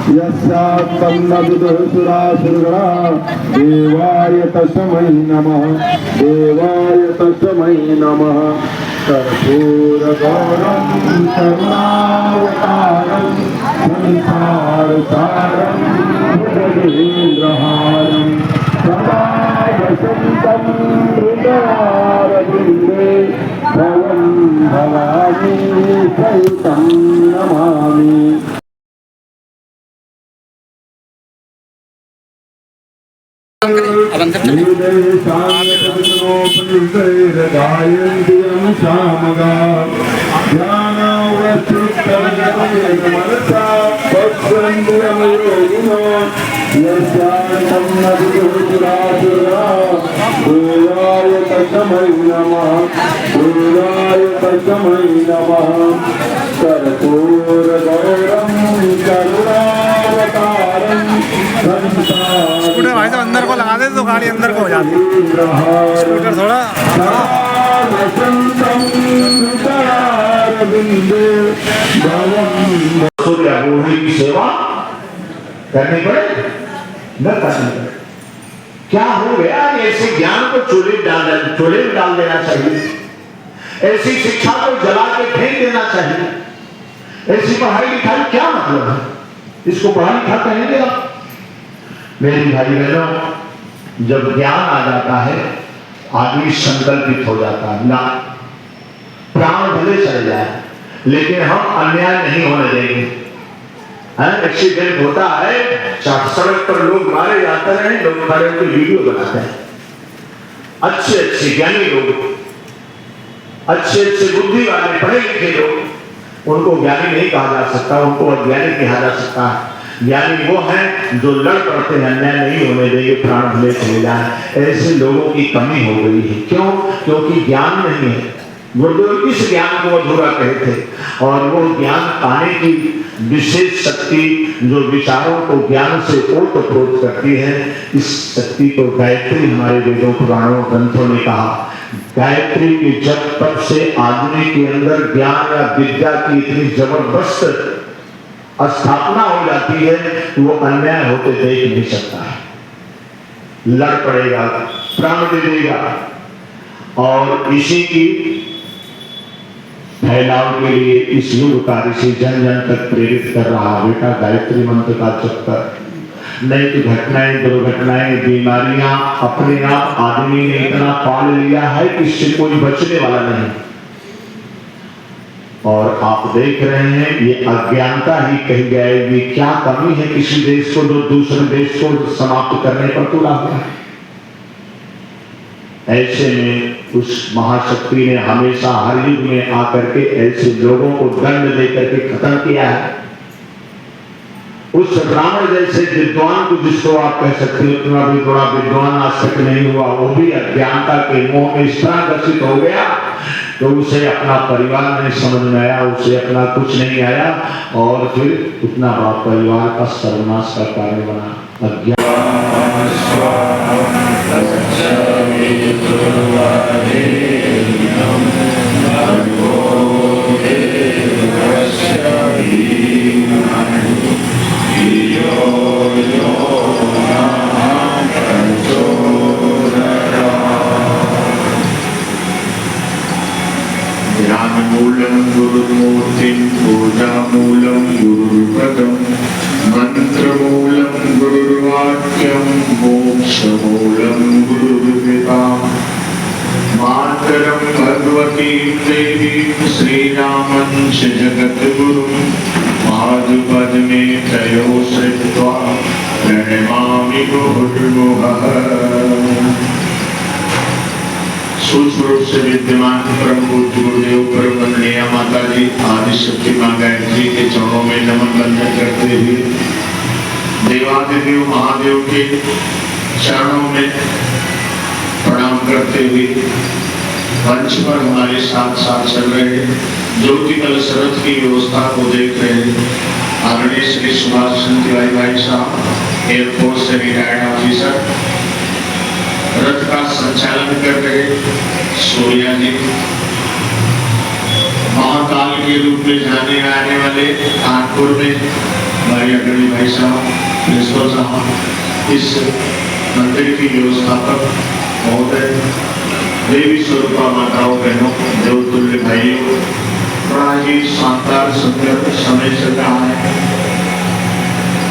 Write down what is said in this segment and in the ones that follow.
यस्यात्तन्न विदुषुरासुरगणा देवाय तस्मै नमः देवाय तस्मै नमः कर्पूरगौरं करुणावतारं संसारसारं भुजगेन्द्रहारं सदा वसन्तं हृदयारविन्दे भवं भवानी सहितं नमामि। स्कूटर भाई साहब अंदर को लगा दे तो गाड़ी अंदर को हो जाती है। स्कूटर थोड़ा की सेवा करनी पड़े न करनी पड़े। क्या हो गया? ऐसे ज्ञान को चूल्हे में डाल देना चाहिए, ऐसी शिक्षा को जला के फेंक देना चाहिए। ऐसी पढ़ाई लिखाई क्या मतलब है? इसको पढ़ाई लिखा कहेंगे आप? मेरी भाई बहनों, जब ज्ञान आ जाता है आदमी संकल्पित हो जाता है, ना प्राण भले चले जाए लेकिन हम अन्याय नहीं होने देंगे। एक्सीडेंट होता है, सड़क पर लोग मारे जाते हैं, लोग मारे के वीडियो बनाते हैं। अच्छे अच्छे ज्ञानी लोग, अच्छे अच्छे बुद्धि वाले पढ़े लिखे लोग, उनको ज्ञानी नहीं कहा जा सकता, उनको अज्ञानी कहा जा सकता है। ज्ञानी वो हैं जो लड़ पड़ते हैं, अन्याय नहीं होने देंगे, प्राण भले चले जाए। ऐसे लोगों की कमी हो गई है। क्यों? क्योंकि ज्ञान नहीं है। गुरुदेव इस ज्ञान को अधूरा कहे थे, और वो ज्ञान पाने की विशेष शक्ति जो विचारों को ज्ञान से ओतप्रोत करती है, इस शक्ति को गायत्री हमारे वेदों पुराणों ग्रंथों ने कहा। गायत्री के जप तप से आदमी के अंदर ज्ञान या विद्या की इतनी जबरदस्त स्थापना हो जाती है कि वो अन्याय होते देख नहीं सकता है, लड़ पड़ेगा, प्राण दे देगा। और इसी की फैलाव के लिए इस युग का ऋषि जन जन तक प्रेरित कर रहा। बेटा गायत्री मंत्र का जप कर, नहीं तो घटनाएं, दुर्घटनाएं, बीमारियां अपने आप आदमी ने इतना पाल लिया है कि इससे कोई बचने वाला नहीं। और आप देख रहे हैं ये अज्ञानता ही कही जाएगी। क्या कमी है किसी देश को जो दूसरे देश को समाप्त करने पर तुला हुआ है? ऐसे में उस महाशक्ति ने हमेशा हर युग में आकर के ऐसे लोगों को दंड देकर के खत्म किया है। उस रावण जैसे विद्वान को, जिसको आप कह सकते हो इतना भी बड़ा विद्वान आज तक नहीं हुआ, वो भी अज्ञानता के मोह में इस तरह ग्रसित हो गया तो उसे अपना परिवार नहीं समझ में आया, उसे अपना कुछ नहीं आया, और फिर उतना बड़ा परिवार का सर्वनाश का कारण बना। अज्ञान मूलम गुरुमूर्तिं पूजा मूलम गुरुपदम मंत्र मूलम गुरुवाक्यम मोक्ष मूलम गुरुकृपा मातरम भगवती देवी श्रीरामंश जगद्गुरुं पादुपद में त्रयो श्रित्वा प्रणमामि मुहुर्मुहुः। सूक्ष्म रूप से विद्यमान प्रभु गुरुदेव परमवंदनीय माता जी आदि शक्ति मां गायत्री के चरणों में नमन बंदन करते हुए देवादिदेव महादेव के चरणों में प्रणाम करते हुए मंच पर हमारे साथ साथ चल रहे ज्योति कल शरद की व्यवस्था को देख रहे आदरणीय श्री सुभाष चंद्र भाई साहब, एयरफोर्स से रिटायर्ड ऑफिसर, रथ का संचालन कर रहे सूर्या जी, महाकाल के रूप में जाने आने वाले कानपुर में भाई अग्रणी भाई साहब, प्रिंसिपल साहब, इस मंदिर की व्यवस्थापक महोदय, देवी स्वरूपा माताओं, बहनों, देवतुल्य भाइयों, बड़ा ही शानदार सुंदर समय चल रहा है,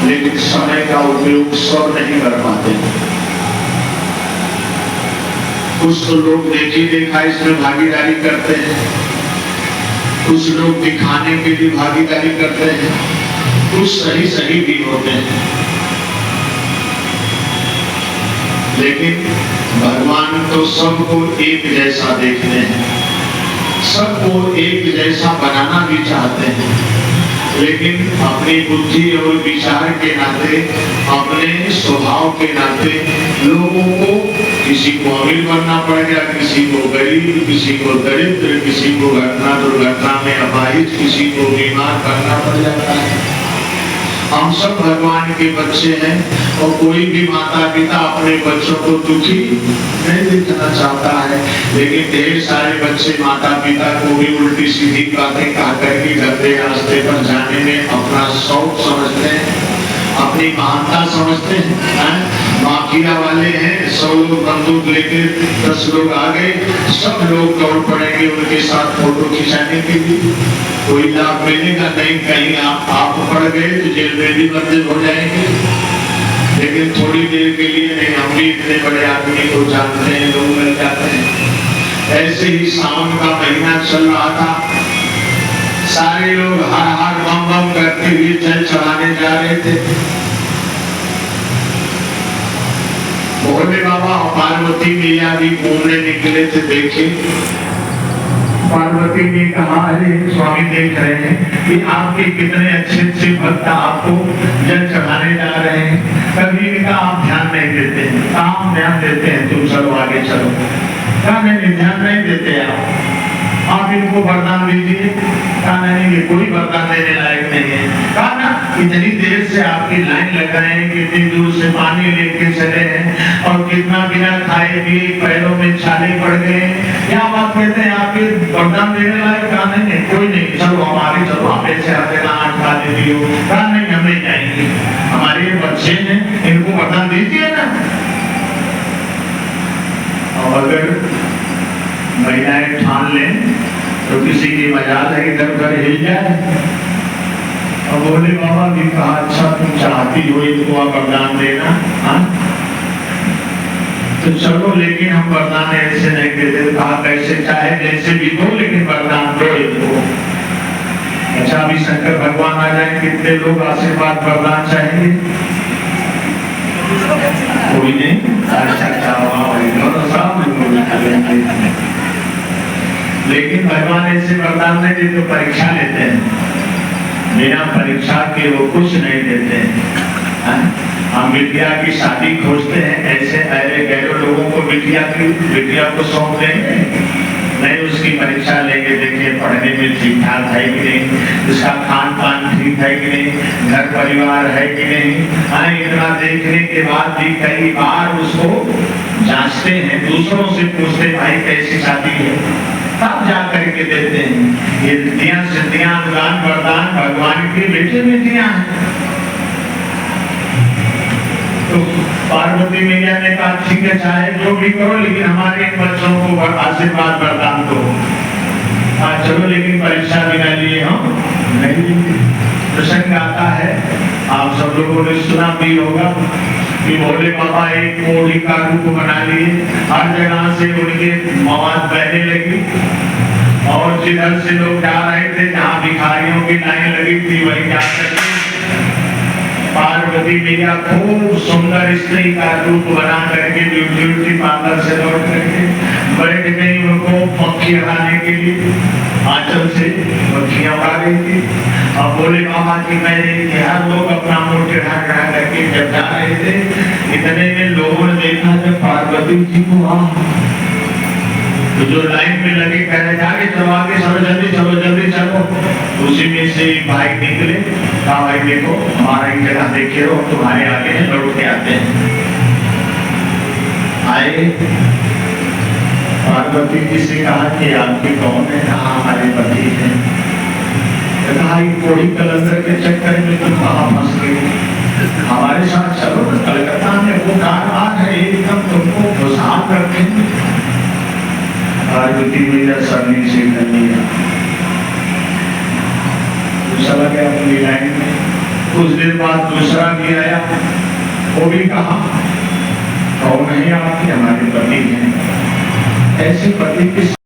लेकिन समय का उपयोग सब नहीं कर पाते। कुछ तो लोग देखी देखा इसमें भागीदारी करते हैं, कुछ लोग दिखाने के लिए भागीदारी करते हैं, कुछ सही भी होते हैं, लेकिन भगवान तो सबको एक जैसा देखते हैं, सबको एक जैसा बनाना भी चाहते हैं, लेकिन अपनी बुद्धि और विचार के नाते, अपने स्वभाव के नाते लोगों को, किसी को अमीर बनना पड़ गया, किसी को गरीब, किसी को दरिद्र, किसी को घटना दुर्घटना में अपाहिज, किसी को बीमार करना पड़ जाता है। हम सब भगवान के बच्चे हैं और कोई भी माता पिता अपने बच्चों को दुखी नहीं देखना चाहता है, लेकिन ढेर सारे बच्चे माता पिता को भी उल्टी सीधी बातें कह करके गंदे रास्ते पर जाने में अपना शौक समझते हैं, अपनी महानता समझते हैं। माफिया वाले हैं, 100 लोग बंदूक लेके 10 लोग आ गए, सब लोग दौड़ पड़ेंगे उनके साथ फोटो खिंचाने के लिए, कोई लाभ मिलेगा नहीं, कहीं आप पड़ गए तो जेल में भी बंद हो जाएंगे, लेकिन थोड़ी देर के लिए नहीं, हम भी इतने बड़े आदमी को जानते हैं, लोग मिल जाते हैं। ऐसे ही सावन का महीना चल रहा था, सारे लोग हर हर बम बम करते हुए जल चढ़ाने जा रहे थे। भोले बाबा और पार्वती मैया भी घूमने निकले थे, देखे। पार्वती ने कहा, अरे स्वामी देख रहे हैं कि आपके कितने अच्छे अच्छे भक्त आपको जल चढ़ाने जा रहे हैं, कभी इनका आप ध्यान नहीं देते हैं, आप ध्यान देते हैं, तुम चलो आगे चलो, क्या नहीं ध्यान नहीं देते आप इनको वरदान दीजिए। कहा नहीं, ये कोई वरदान देने लायक नहीं है। कहा ना, इतनी देर से आपकी लाइन लगाए हैं, कितनी दूर से पानी लेके चले हैं और कितना बिना खाए पिए पैरों में छाले पड़ गए हैं, क्या बात कहते हैं आपके वरदान देने लायक? कहा नहीं, कोई नहीं, चलो हमारे, चलो आप ऐसे आते ना आज खा देती हो। कहा नहीं, हम नहीं जाएंगे, हमारे बच्चे हैं, इनको वरदान दीजिए ना। और अगर महिलाएं ठान लें तो किसी की मजाल है इधर उधर हिल जाए। और भोले बाबा भी कहा, अच्छा तुम चाहती हो इनको आप वरदान देना, हाँ तो चलो, लेकिन हम वरदान ऐसे नहीं देते। कहा कैसे? चाहे जैसे भी दो, लेकिन वरदान दो इनको। अच्छा, अभी शंकर भगवान आ जाए, कितने लोग आशीर्वाद वरदान चाहेंगे? कोई नहीं। लेकिन भगवान ऐसे वरदान नहीं देते, परीक्षा लेते हैं, बिना परीक्षा के वो कुछ नहीं देते हैं। हम बिटिया की शादी खोजते हैं, ऐसे अरे गैर लोगों को बिटिया को सौंप देंगे नहीं, उसकी परीक्षा लेंगे, देखिए पढ़ने में ठीक ठाक है कि नहीं, उसका खान पान ठीक है कि नहीं, घर परिवार है कि नहीं। इतना देखने के बाद भी कई बार उसको जांचते हैं, दूसरों से पूछते भाई कैसी शादी है, तब जा करके देते हैं। ये रिद्धियां सिद्धियां अनुदान वरदान भगवान की बेटे बेटियां हैं। तो पार्वती मैया ने कहा ठीक है, चाहे जो भी करो, लेकिन हमारे बच्चों को आशीर्वाद वरदान दो। चलो, लेकिन परीक्षा बिना लिए हम नहीं। प्रसंग आता है, आप सब लोगों ने सुना भी होगा कि भोले बाबा एक कोढ़ी का रूप बना लिए, हर जगह से उनके मवाद बहने लगी और जिधर से लोग जा रहे थे, जहाँ भिखारियों की लाइन लगी थी, वही जा करके पार्वती मैया खूब सुंदर स्त्री का रूप बना करके ब्यूटी पार्लर से लौट करके बैठ गई, उनको पक्षी उड़ाने के लिए आंचल से पक्षियां उड़ा रही थी। अब भोले बाबा की मैं हर लोग अपना मुंह टेढ़ा करके जब जा रहे थे, इतने में लोगों ने देखा जब पार्वती जी को, तो जो लाइन में लगे कह रहे आगे चलो, आगे चलो, जल्दी चलो, जल्दी चलो। उसी में से एक भाई निकले, कहा भाई देखो हमारा एक जगह देखे हो, तुम्हारे आगे हैं, लौट के आते हैं। आए, पार्वती जी से कहा कि आपके कौन है? कहा हमारे पति हैं। कहा कोई कलंदर के चक्कर में तुम कहाँ फंस गए, हमारे साथ चलो। कलकत्ता में वो कारबार है, एकदम तुमको खुशहाल करते हैं। पार्वती मैया सरनी से नहीं चला गया अपनी लाइन में। कुछ दिन बाद दूसरा भी आया, वो भी कहा कौन है आपके, हमारे पति हैं। ऐसे पति की